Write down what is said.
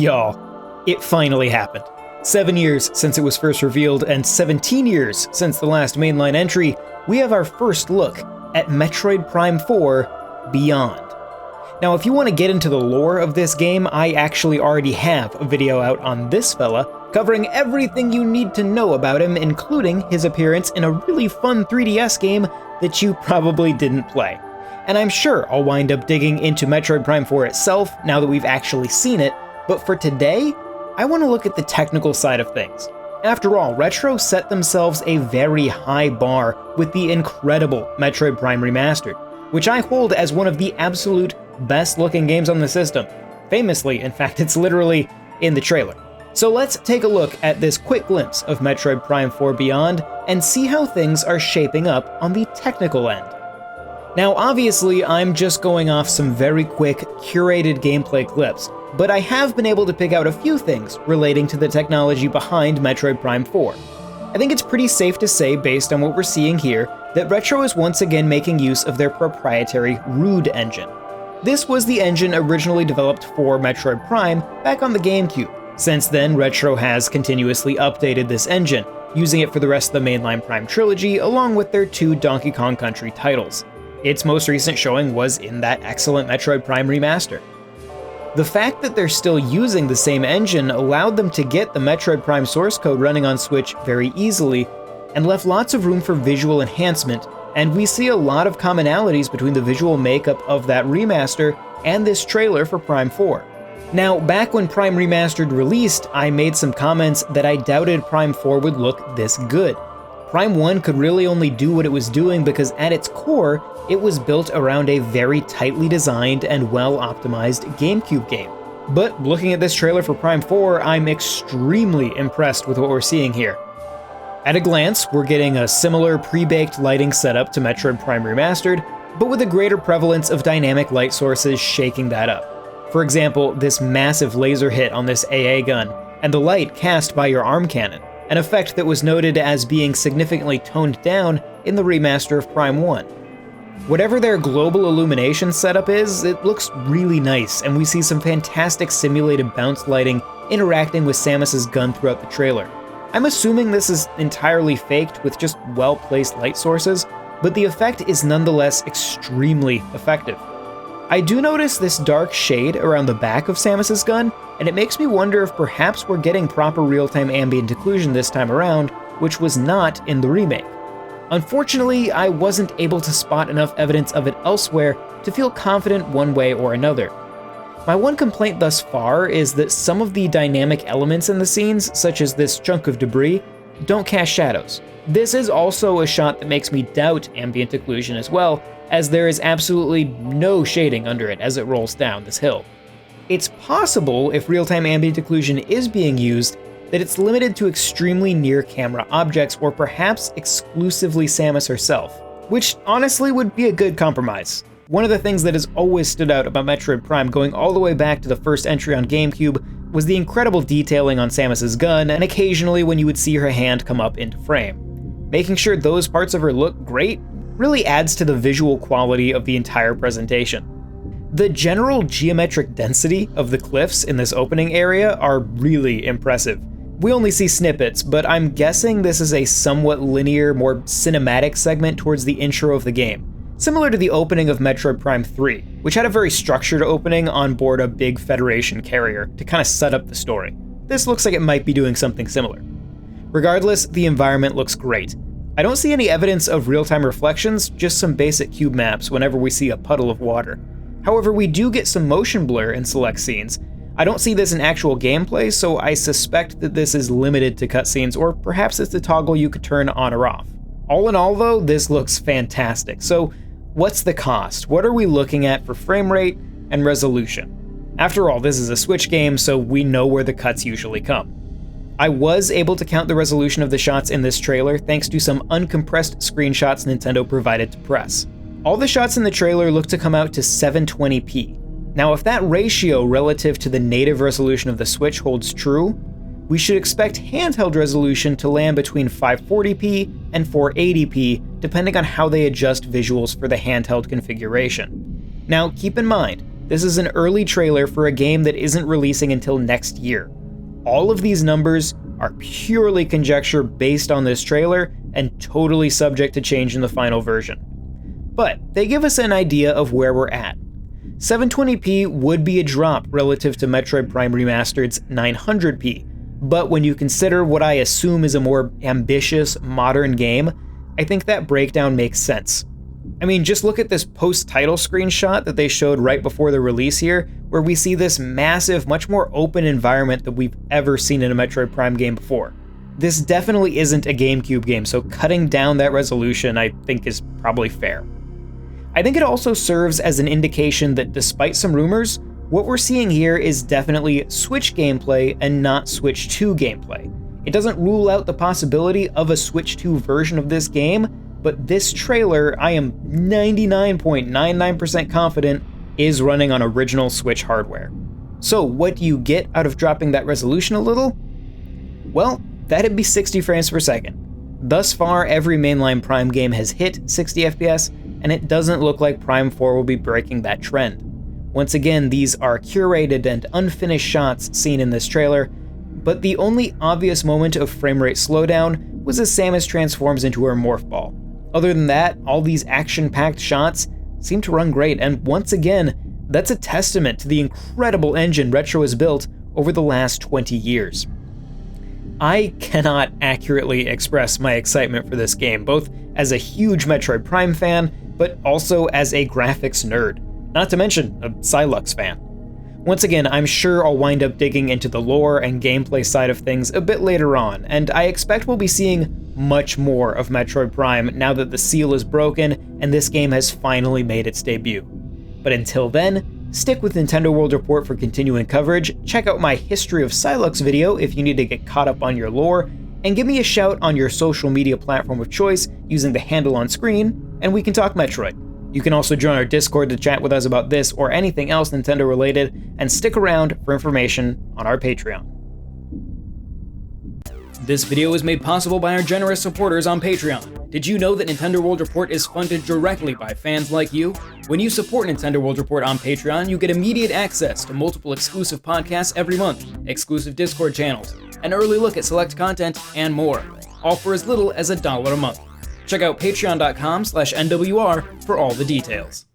Y'all, it finally happened. 7 years since it was first revealed, and 17 years since the last mainline entry, we have our first look at Metroid Prime 4 Beyond. Now, if you want to get into the lore of this game, I actually already have a video out on this fella, covering everything you need to know about him, including his appearance in a really fun 3DS game that you probably didn't play. And I'm sure I'll wind up digging into Metroid Prime 4 itself now that we've actually seen it, but for today, I want to look at the technical side of things. After all, Retro set themselves a very high bar with the incredible Metroid Prime Remastered, which I hold as one of the absolute best looking games on the system. Famously, in fact, it's literally in the trailer. So let's take a look at this quick glimpse of Metroid Prime 4 Beyond and see how things are shaping up on the technical end. Now, obviously, I'm just going off some very quick, curated gameplay clips, but I have been able to pick out a few things relating to the technology behind Metroid Prime 4. I think it's pretty safe to say, based on what we're seeing here, that Retro is once again making use of their proprietary Rude engine. This was the engine originally developed for Metroid Prime back on the GameCube. Since then, Retro has continuously updated this engine, using it for the rest of the mainline Prime trilogy, along with their 2 Donkey Kong Country titles. Its most recent showing was in that excellent Metroid Prime Remaster. The fact that they're still using the same engine allowed them to get the Metroid Prime source code running on Switch very easily, and left lots of room for visual enhancement, and we see a lot of commonalities between the visual makeup of that remaster and this trailer for Prime 4. Now, back when Prime Remastered released, I made some comments that I doubted Prime 4 would look this good. Prime 1 could really only do what it was doing because at its core, it was built around a very tightly designed and well-optimized GameCube game. But looking at this trailer for Prime 4, I'm extremely impressed with what we're seeing here. At a glance, we're getting a similar pre-baked lighting setup to Metroid Prime Remastered, but with a greater prevalence of dynamic light sources shaking that up. For example, this massive laser hit on this AA gun, and the light cast by your arm cannon, an effect that was noted as being significantly toned down in the remaster of Prime 1. Whatever their global illumination setup is, it looks really nice, and we see some fantastic simulated bounce lighting interacting with Samus's gun throughout the trailer. I'm assuming this is entirely faked with just well-placed light sources, but the effect is nonetheless extremely effective. I do notice this dark shade around the back of Samus's gun, and it makes me wonder if perhaps we're getting proper real-time ambient occlusion this time around, which was not in the remake. Unfortunately, I wasn't able to spot enough evidence of it elsewhere to feel confident one way or another. My one complaint thus far is that some of the dynamic elements in the scenes, such as this chunk of debris, don't cast shadows. This is also a shot that makes me doubt ambient occlusion as well, as there is absolutely no shading under it as it rolls down this hill. It's possible, if real-time ambient occlusion is being used, that it's limited to extremely near-camera objects or perhaps exclusively Samus herself, which honestly would be a good compromise. One of the things that has always stood out about Metroid Prime going all the way back to the first entry on GameCube was the incredible detailing on Samus's gun, and occasionally when you would see her hand come up into frame. Making sure those parts of her look great really adds to the visual quality of the entire presentation. The general geometric density of the cliffs in this opening area are really impressive. We only see snippets, but I'm guessing this is a somewhat linear, more cinematic segment towards the intro of the game, similar to the opening of Metroid Prime 3, which had a very structured opening on board a big Federation carrier to kind of set up the story. This looks like it might be doing something similar. Regardless, the environment looks great. I don't see any evidence of real-time reflections, just some basic cube maps whenever we see a puddle of water. However, we do get some motion blur in select scenes. I don't see this in actual gameplay, so I suspect that this is limited to cutscenes, or perhaps it's a toggle you could turn on or off. All in all though, this looks fantastic. So what's the cost? What are we looking at for frame rate and resolution? After all, this is a Switch game, so we know where the cuts usually come. I was able to count the resolution of the shots in this trailer thanks to some uncompressed screenshots Nintendo provided to press. All the shots in the trailer look to come out to 720p. Now, if that ratio relative to the native resolution of the Switch holds true, we should expect handheld resolution to land between 540p and 480p, depending on how they adjust visuals for the handheld configuration. Now, keep in mind, This is an early trailer for a game that isn't releasing until next year. All of these numbers are purely conjecture based on this trailer and totally subject to change in the final version. But they give us an idea of where we're at. 720p would be a drop relative to Metroid Prime Remastered's 900p, but when you consider what I assume is a more ambitious, modern game, I think that breakdown makes sense. I mean, just look at this post-title screenshot that they showed right before the release here, where we see this massive, much more open environment than we've ever seen in a Metroid Prime game before. This definitely isn't a GameCube game, so cutting down that resolution I think is probably fair. I think it also serves as an indication that despite some rumors, what we're seeing here is definitely Switch gameplay and not Switch 2 gameplay. It doesn't rule out the possibility of a Switch 2 version of this game, but this trailer, I am 99.99% confident, is running on original Switch hardware. So what do you get out of dropping that resolution a little? Well, that'd be 60 frames per second. Thus far, every mainline Prime game has hit 60 FPS, and it doesn't look like Prime 4 will be breaking that trend. Once again, these are curated and unfinished shots seen in this trailer, but the only obvious moment of framerate slowdown was as Samus transforms into her morph ball. Other than that, all these action-packed shots seem to run great, and once again, that's a testament to the incredible engine Retro has built over the last 20 years. I cannot accurately express my excitement for this game, both as a huge Metroid Prime fan, but also as a graphics nerd, not to mention a Silux fan. Once again, I'm sure I'll wind up digging into the lore and gameplay side of things a bit later on, and I expect we'll be seeing much more of Metroid Prime now that the seal is broken and this game has finally made its debut. But until then, stick with Nintendo World Report for continuing coverage, check out my History of Silux video if you need to get caught up on your lore, and give me a shout on your social media platform of choice using the handle on screen, and we can talk Metroid. You can also join our Discord to chat with us about this or anything else Nintendo related, and stick around for information on our Patreon. This video is made possible by our generous supporters on Patreon. Did you know that Nintendo World Report is funded directly by fans like you? When you support Nintendo World Report on Patreon, you get immediate access to multiple exclusive podcasts every month, exclusive Discord channels, an early look at select content, and more, all for as little as $1 a month. Check out patreon.com/NWR for all the details.